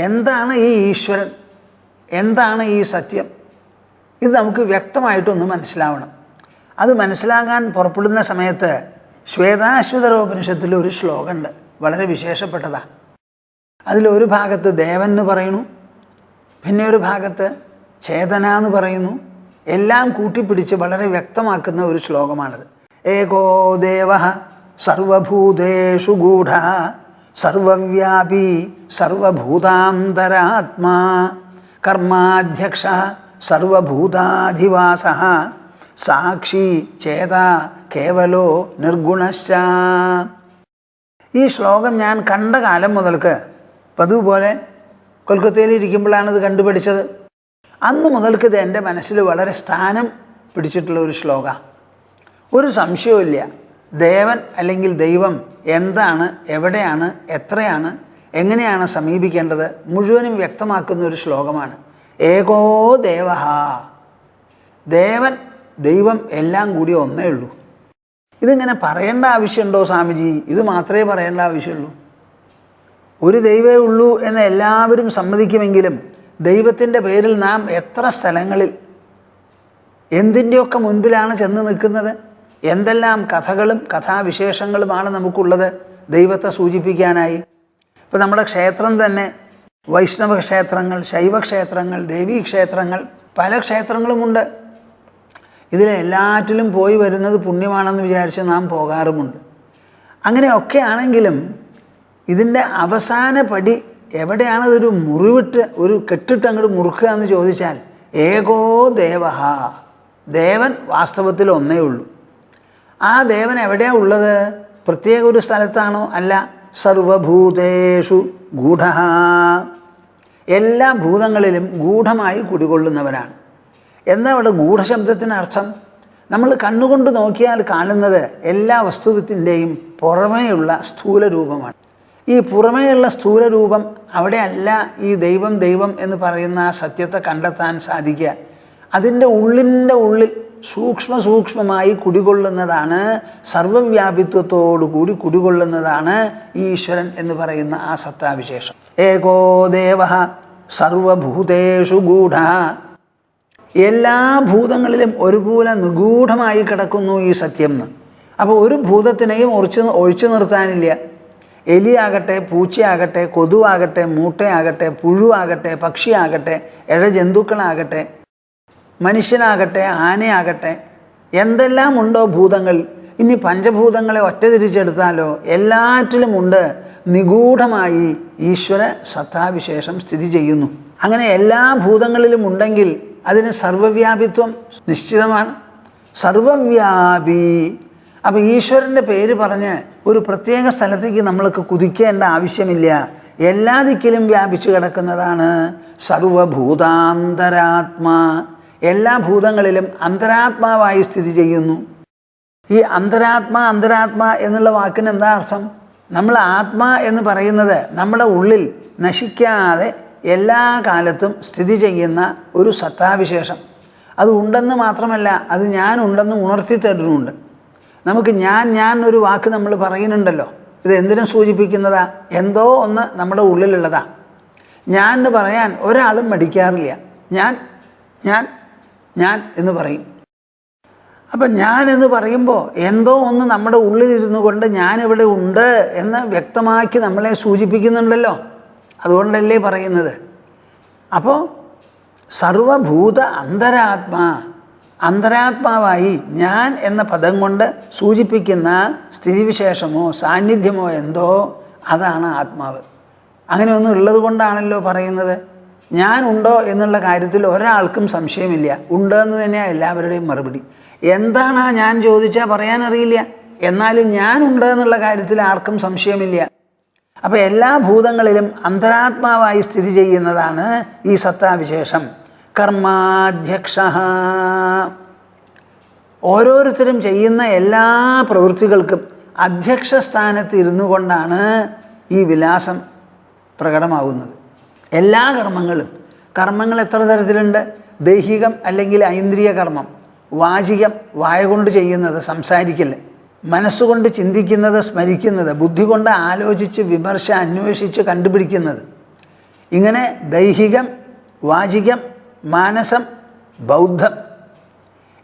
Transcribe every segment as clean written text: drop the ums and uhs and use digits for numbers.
എന്താണ് ഈ ഈശ്വരൻ, എന്താണ് ഈ സത്യം, ഇത് നമുക്ക് വ്യക്തമായിട്ടൊന്ന് മനസ്സിലാവണം. അത് മനസ്സിലാകാൻ പുറപ്പെടുന്ന സമയത്ത് ശ്വേതാശ്വതരോപനിഷത്തിൽ ഒരു ശ്ലോകമുണ്ട്, വളരെ വിശേഷപ്പെട്ടതാണ്. അതിലൊരു ഭാഗത്ത് ദേവൻ എന്ന് പറയുന്നു, പിന്നെ ഒരു ഭാഗത്ത് ചേതന എന്ന് പറയുന്നു. എല്ലാം കൂട്ടിപ്പിടിച്ച് വളരെ വ്യക്തമാക്കുന്ന ഒരു ശ്ലോകമാണത്. ഏകോ ദേവ സർവഭൂതേഷു ഗൂഢ സർവവ്യാപി സർവഭൂതാന്തരാത്മാ കർമാധ്യക്ഷ സർവഭൂതാധിവാസ സാക്ഷി ചേത കേവലോ നിർഗുണശ്ച. ഈ ശ്ലോകം ഞാൻ കണ്ട കാലം മുതൽക്ക് പതിവ് പോലെ കൊൽക്കത്തയിൽ ഇരിക്കുമ്പോഴാണ് ഇത് കണ്ടുപിടിച്ചത്. അന്ന് മുതൽക്ക് ഇത് എൻ്റെ മനസ്സിൽ വളരെ സ്ഥാനം പിടിച്ചിട്ടുള്ള ഒരു ശ്ലോക. ഒരു സംശയവുമില്ല, ദേവൻ അല്ലെങ്കിൽ ദൈവം എന്താണ്, എവിടെയാണ്, എത്രയാണ്, എങ്ങനെയാണ് സമീപിക്കേണ്ടത് മുഴുവനും വ്യക്തമാക്കുന്ന ഒരു ശ്ലോകമാണ്. ഏകോ ദേവ, ദേവൻ ദൈവം എല്ലാം കൂടി ഒന്നേ ഉള്ളൂ. ഇതിങ്ങനെ പറയേണ്ട ആവശ്യമുണ്ടോ സ്വാമിജി? ഇത് മാത്രമേ പറയേണ്ട ആവശ്യമുള്ളൂ. ഒരു ദൈവമേ ഉള്ളൂ എന്ന് എല്ലാവരും സമ്മതിക്കുമെങ്കിലും ദൈവത്തിൻ്റെ പേരിൽ നാം എത്ര സ്ഥലങ്ങളിൽ എന്തിൻ്റെയൊക്കെ മുൻപിലാണ് ചെന്ന് നിൽക്കുന്നത്. എന്തെല്ലാം കഥകളും കഥാവിശേഷങ്ങളുമാണ് നമുക്കുള്ളത് ദൈവത്തെ സൂചിപ്പിക്കാനായി. ഇപ്പം നമ്മുടെ ക്ഷേത്രം തന്നെ വൈഷ്ണവ ക്ഷേത്രങ്ങൾ, ശൈവക്ഷേത്രങ്ങൾ, ദേവീക്ഷേത്രങ്ങൾ, പല ക്ഷേത്രങ്ങളുമുണ്ട്. ഇതിലെല്ലാറ്റിലും പോയി വരുന്നത് പുണ്യമാണെന്ന് വിചാരിച്ച് നാം പോകാറുമുണ്ട്. അങ്ങനെയൊക്കെ ആണെങ്കിലും ഇതിൻ്റെ അവസാന പടി എവിടെയാണ്? ഇതൊരു മുറിവിട്ട് ഒരു കെട്ടിട്ട് അങ്ങോട്ട് മുറുക്കുക എന്ന് ചോദിച്ചാൽ ഏകോ ദേവ, ദേവൻ വാസ്തവത്തിൽ ഒന്നേ ഉള്ളൂ. ആ ദേവൻ എവിടെയാണ് ഉള്ളത്? പ്രത്യേക ഒരു സ്ഥലത്താണോ? അല്ല, സർവഭൂതേഷു ഗൂഢ, എല്ലാ ഭൂതങ്ങളിലും ഗൂഢമായി കുടികൊള്ളുന്നവനാണ്. എന്താ അവിടെ ഗൂഢശബ്ദത്തിനർത്ഥം? നമ്മൾ കണ്ണുകൊണ്ട് നോക്കിയാൽ കാണുന്നത് എല്ലാ വസ്തുവിൻ്റെയും പുറമേയുള്ള സ്ഥൂല രൂപമാണ്. ഈ പുറമേയുള്ള സ്ഥൂല രൂപം അവിടെയല്ല ഈ ദൈവം ദൈവം എന്ന് പറയുന്ന ആ സത്യത്തെ കണ്ടെത്താൻ സാധിക്കുക. അതിൻ്റെ ഉള്ളിൽ സൂക്ഷ്മമായി കുടികൊള്ളുന്നതാണ്, സർവവ്യാപിത്വത്തോടുകൂടി കുടികൊള്ളുന്നതാണ് ഈശ്വരൻ എന്ന് പറയുന്ന ആ സത്താവിശേഷം. ഏകോ ദേവ സർവഭൂതേഷു ഗൂഢ, എല്ലാ ഭൂതങ്ങളിലും ഒരുപോലെ നിഗൂഢമായി കിടക്കുന്നു ഈ സത്യം എന്ന്. അപ്പോൾ ഒരു ഭൂതത്തിനെയും ഒഴിച്ചു നിർത്താനില്ല. എലിയാകട്ടെ, പൂച്ചയാകട്ടെ, കൊതുവാകട്ടെ, മൂട്ടയാകട്ടെ, പുഴുവാകട്ടെ, പക്ഷിയാകട്ടെ, ഇഴജന്തുക്കളാകട്ടെ, മനുഷ്യനാകട്ടെ, ആനയാകട്ടെ, എന്തെല്ലാം ഉണ്ടോ ഭൂതങ്ങൾ. ഇനി പഞ്ചഭൂതങ്ങളെ ഒറ്റ തിരിച്ചെടുത്താലോ എല്ലാറ്റിലുമുണ്ട് നിഗൂഢമായി ഈശ്വര സത്താവിശേഷം സ്ഥിതി ചെയ്യുന്നു. അങ്ങനെ എല്ലാ ഭൂതങ്ങളിലും ഉണ്ടെങ്കിൽ അതിന് സർവവ്യാപിത്വം നിശ്ചിതമാണ്. സർവവ്യാപി. അപ്പം ഈശ്വരൻ്റെ പേര് പറഞ്ഞ് ഒരു പ്രത്യേക സ്ഥലത്തേക്ക് നമ്മൾക്ക് കുതിക്കേണ്ട ആവശ്യമില്ല. എല്ലാ ദിക്കിലും വ്യാപിച്ചു കിടക്കുന്നതാണ്. സർവഭൂതാന്തരാത്മാ, എല്ലാ ഭൂതങ്ങളിലും അന്തരാത്മാവായി സ്ഥിതി ചെയ്യുന്നു. ഈ അന്തരാത്മാ എന്നുള്ള വാക്കിന് എന്താ അർത്ഥം? നമ്മൾ ആത്മാ എന്ന് പറയുന്നത് നമ്മുടെ ഉള്ളിൽ നശിക്കാതെ എല്ലാ കാലത്തും സ്ഥിതി ചെയ്യുന്ന ഒരു സത്താവിശേഷം. അത് ഉണ്ടെന്ന് മാത്രമല്ല, അത് ഞാൻ ഉണ്ടെന്ന് ഉണർത്തി തരുന്നുണ്ട്. നമുക്ക് ഞാൻ ഒരു വാക്ക് നമ്മൾ പറയുന്നുണ്ടല്ലോ, ഇത് എന്തിനും സൂചിപ്പിക്കുന്നതാ? എന്തോ ഒന്ന് നമ്മുടെ ഉള്ളിലുള്ളതാ. ഞാൻ എന്ന് പറയാൻ ഒരാളും മടിക്കാറില്ല. ഞാൻ എന്ന് പറയും. അപ്പം ഞാൻ എന്ന് പറയുമ്പോൾ എന്തോ ഒന്ന് നമ്മുടെ ഉള്ളിലിരുന്നു കൊണ്ട് ഞാനിവിടെ ഉണ്ട് എന്ന് വ്യക്തമാക്കി നമ്മളെ സൂചിപ്പിക്കുന്നുണ്ടല്ലോ. അതുകൊണ്ടല്ലേ പറയുന്നത്. അപ്പോൾ സർവഭൂത അന്തരാത്മാവായി ഞാൻ എന്ന പദം കൊണ്ട് സൂചിപ്പിക്കുന്ന സ്ഥിതിവിശേഷമോ സാന്നിധ്യമോ എന്തോ അതാണ് ആത്മാവ്. അങ്ങനെയൊന്നും ഉള്ളത് കൊണ്ടാണല്ലോ പറയുന്നത്. ഞാൻ ഉണ്ടോ എന്നുള്ള കാര്യത്തിൽ ഒരാൾക്കും സംശയമില്ല. ഉണ്ട് എന്ന് തന്നെയാണ് എല്ലാവരുടെയും മറുപടി. എന്താണ് ആ ഞാൻ ചോദിച്ചാൽ പറയാനറിയില്ല. എന്നാലും ഞാൻ ഉണ്ട് എന്നുള്ള കാര്യത്തിൽ ആർക്കും സംശയമില്ല. അപ്പം എല്ലാ ഭൂതങ്ങളിലും അന്തരാത്മാവായി സ്ഥിതി ചെയ്യുന്നതാണ് ഈ സത്താവിശേഷം. കർമാധ്യക്ഷ, ഓരോരുത്തരും ചെയ്യുന്ന എല്ലാ പ്രവൃത്തികൾക്കും അധ്യക്ഷ സ്ഥാനത്ത് ഇരുന്നു കൊണ്ടാണ് ഈ വിലാസം പ്രകടമാകുന്നത്. എല്ലാ കർമ്മങ്ങൾ എത്ര തരത്തിലുണ്ട്? ദൈഹികം അല്ലെങ്കിൽ ഐന്ദ്രിയ കർമ്മം, വാചികം വായ കൊണ്ട് ചെയ്യുന്നത് സംസാരിക്കല്, മനസ്സുകൊണ്ട് ചിന്തിക്കുന്നത് സ്മരിക്കുന്നത്, ബുദ്ധി കൊണ്ട് ആലോചിച്ച് അന്വേഷിച്ച് കണ്ടുപിടിക്കുന്നത്, ഇങ്ങനെ ദൈഹികം, വാചികം, മാനസം, ബൗദ്ധം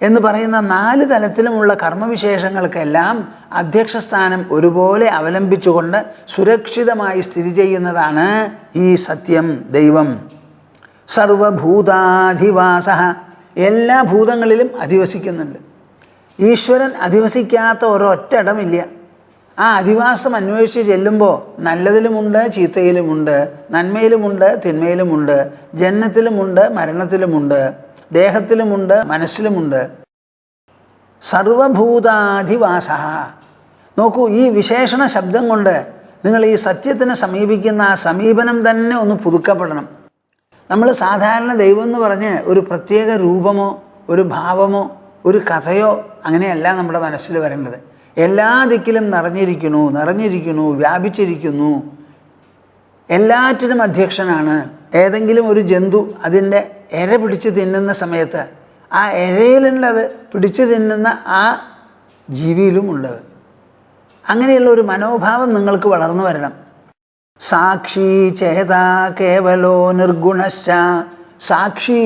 എന്ന് പറയുന്ന 4 തലത്തിലുമുള്ള കർമ്മവിശേഷങ്ങൾക്കെല്ലാം അധ്യക്ഷസ്ഥാനം ഒരുപോലെ അവലംബിച്ചുകൊണ്ട് സുരക്ഷിതമായി സ്ഥിതി ചെയ്യുന്നതാണ് ഈ സത്യം, ദൈവം. സർവഭൂതാധിവാസ, എല്ലാ ഭൂതങ്ങളിലും അധിവസിക്കുന്നുണ്ട്. ഈശ്വരൻ അധിവസിക്കാത്ത ഒരൊറ്റ ഇടമില്ല. ആ അധിവാസം അന്വേഷിച്ച് ചെല്ലുമ്പോൾ നല്ലതിലുമുണ്ട്, ചീത്തയിലുമുണ്ട്, നന്മയിലുമുണ്ട്, തിന്മയിലുമുണ്ട്, ജനനത്തിലുമുണ്ട്, മരണത്തിലുമുണ്ട്, ദേഹത്തിലുമുണ്ട്, മനസ്സിലുമുണ്ട്. സർവഭൂതാധിവാസ. നോക്കൂ, ഈ വിശേഷണ ശബ്ദം കൊണ്ട് നിങ്ങൾ ഈ സത്യത്തിനെ സമീപിക്കുന്ന ആ സമീപനം തന്നെ ഒന്ന് പുതുക്കപ്പെടണം. നമ്മൾ സാധാരണ ദൈവം എന്ന് പറഞ്ഞ് ഒരു പ്രത്യേക രൂപമോ ഒരു ഭാവമോ ഒരു കഥയോ അങ്ങനെയല്ല നമ്മുടെ മനസ്സിൽ വരേണ്ടത്. എല്ലാ ദിക്കിലും നിറഞ്ഞിരിക്കുന്നു, വ്യാപിച്ചിരിക്കുന്നു, എല്ലാറ്റിനും അധ്യക്ഷനാണ്. ഏതെങ്കിലും ഒരു ജന്തു അതിൻ്റെ ഇര പിടിച്ച് തിന്നുന്ന സമയത്ത് ആ ഇരയിലുള്ളത് പിടിച്ചു തിന്നുന്ന ആ ജീവിയിലും ഉള്ളത്. അങ്ങനെയുള്ള ഒരു മനോഭാവം നിങ്ങൾക്ക് വളർന്നു വരണം. സാക്ഷി ചേത കേവലോ നിർഗുണശ്ച. സാക്ഷി,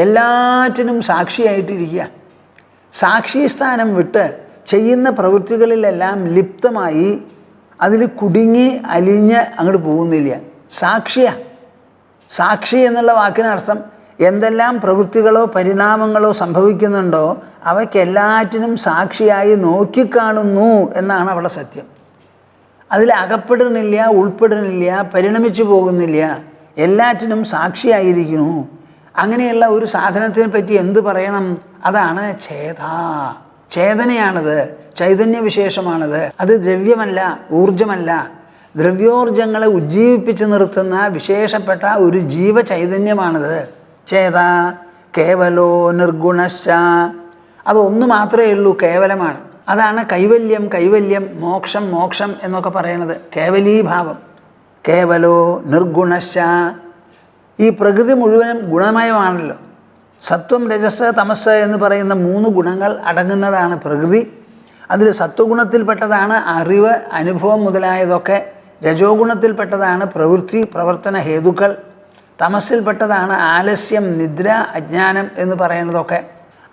എല്ലാറ്റിനും സാക്ഷിയായിട്ടിരിക്കുക. സാക്ഷി സ്ഥാനം വിട്ട് ചെയ്യുന്ന പ്രവൃത്തികളിലെല്ലാം ലിപ്തമായി അതിൽ കുടുങ്ങി അലിഞ്ഞ് അങ്ങോട്ട് പോകുന്നില്ല. സാക്ഷി എന്നുള്ള വാക്കിനർത്ഥം എന്തെല്ലാം പ്രവൃത്തികളോ പരിണാമങ്ങളോ സംഭവിക്കുന്നുണ്ടോ അവയ്ക്കെല്ലാറ്റിനും സാക്ഷിയായി നോക്കിക്കാണുന്നു എന്നാണ് അവിടെ സത്യം. അതിൽ അകപ്പെടുന്നില്ല, ഉൾപ്പെടുന്നില്ല, പരിണമിച്ചു പോകുന്നില്ല, എല്ലാറ്റിനും സാക്ഷിയായിരിക്കുന്നു. അങ്ങനെയുള്ള ഒരു സാധനത്തിനെ പറ്റി എന്ത് പറയണം? അതാണ് ചേതനയാണത്, ചൈതന്യവിശേഷമാണത്. അത് ദ്രവ്യമല്ല, ഊർജമല്ല. ദ്രവ്യോർജങ്ങളെ ഉജ്ജീവിപ്പിച്ച് നിർത്തുന്ന വിശേഷപ്പെട്ട ഒരു ജീവചൈതന്യമാണത്. ചേത കേവലോ നിർഗുണശ്ച. അതൊന്നു മാത്രമേ ഉള്ളൂ, കേവലമാണ്. അതാണ് കൈവല്യം, മോക്ഷം എന്നൊക്കെ പറയണത്. കേവലീഭാവം. കേവലോ നിർഗുണശ്ച. ഈ പ്രകൃതി മുഴുവനും ഗുണമയമാണല്ലോ. സത്വം, രജസ്, തമസ് എന്ന് പറയുന്ന 3 ഗുണങ്ങൾ അടങ്ങുന്നതാണ് പ്രകൃതി. അതിൽ സത്വഗുണത്തിൽപ്പെട്ടതാണ് അറിവ്, അനുഭവം മുതലായതൊക്കെ. രജോ ഗുണത്തിൽപ്പെട്ടതാണ് പ്രവൃത്തി, പ്രവർത്തന ഹേതുക്കൾ. തമസ്സിൽപ്പെട്ടതാണ് ആലസ്യം, നിദ്ര, അജ്ഞാനം എന്ന് പറയുന്നതൊക്കെ.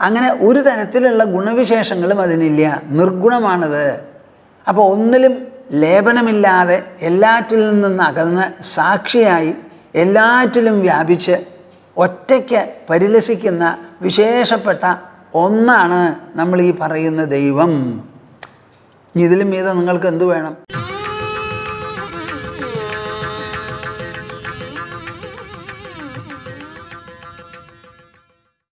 അങ്ങനെ ഒരു തരത്തിലുള്ള ഗുണവിശേഷങ്ങളും അതിനില്ല, നിർഗുണമാണത്. അപ്പോൾ ഒന്നിലും ലേപനമില്ലാതെ എല്ലാറ്റിൽ നിന്നും അകന്ന് സാക്ഷിയായി എല്ലാറ്റിലും വ്യാപിച്ച് ഒറ്റയ്ക്ക് പരിലസിക്കുന്ന വിശേഷപ്പെട്ട ഒന്നാണ് നമ്മൾ ഈ പറയുന്ന ദൈവം. ഇതിലും മീതെ നിങ്ങൾക്ക് എന്തു വേണം?